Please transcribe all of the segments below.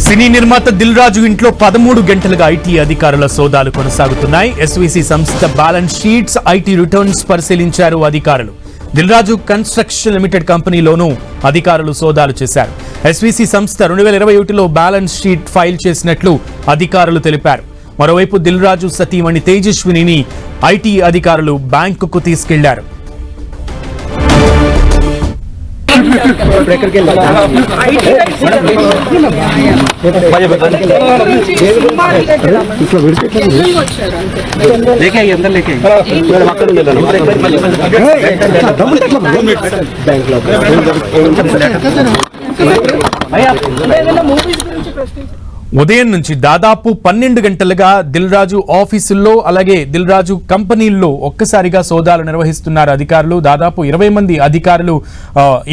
సినీ నిర్మాత దిల్ రాజు ఇంట్లో 13 గంటలుగా ఐటీ అధికారుల సోదాలు కొనసాగుతున్నాయి. ఎస్వీసీ సంస్థ బ్యాలెన్స్ షీట్స్, ఐటీ రిటర్న్స్ పరిశీలించారు అధికారులు. దిల్ రాజు కన్స్ట్రక్షన్ లిమిటెడ్ కంపెనీలోనూ అధికారులు సోదాలు చేశారు. ఎస్వీసీ సంస్థ 2021లో బ్యాలెన్స్ షీట్ ఫైల్ చేసినట్లు అధికారులు తెలిపారు. మరోవైపు దిల్ రాజు సతీమణి తేజస్వినిని ఐటీ అధికారులు బ్యాంకుకు తీసుకెళ్లారు. ఉదయం నుంచి దాదాపు 12 గంటలుగా దిల్ రాజు ఆఫీసుల్లో అలాగే దిల్ రాజు కంపెనీల్లో ఒక్కసారిగా సోదాలు నిర్వహిస్తున్నారు అధికారులు. దాదాపు 20 మంది అధికారులు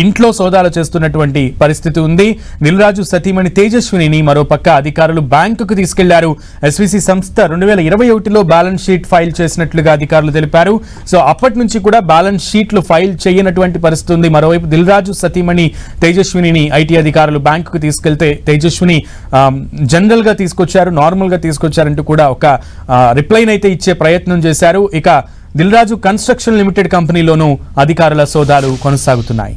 ఇంట్లో సోదాలు చేస్తున్నటువంటి పరిస్థితి ఉంది. దిల్ రాజు సతీమణి తేజస్విని మరోపక్క అధికారులు బ్యాంకుకు తీసుకెళ్లారు. ఎస్వీసీ సంస్థ 2021లో బ్యాలెన్స్ షీట్ ఫైల్ చేసినట్లుగా అధికారులు తెలిపారు. సో అప్పటి నుంచి కూడా బ్యాలెన్స్ షీట్లు ఫైల్ చేయనటువంటి పరిస్థితి ఉంది. మరోవైపు దిల్ రాజు సతీమణి తేజస్విని ఐటీ అధికారులు బ్యాంకుకు తీసుకెళ్తే తేజస్విని జనరల్ గా తీసుకొచ్చారు, నార్మల్ గా తీసుకొచ్చారంటూ కూడా ఒక రిప్లైన్ అయితే ఇచ్చే ప్రయత్నం చేశారు. ఇక దిల్ రాజు కన్స్ట్రక్షన్ లిమిటెడ్ కంపెనీలోనూ అధికారుల సోదాలు కొనసాగుతున్నాయి.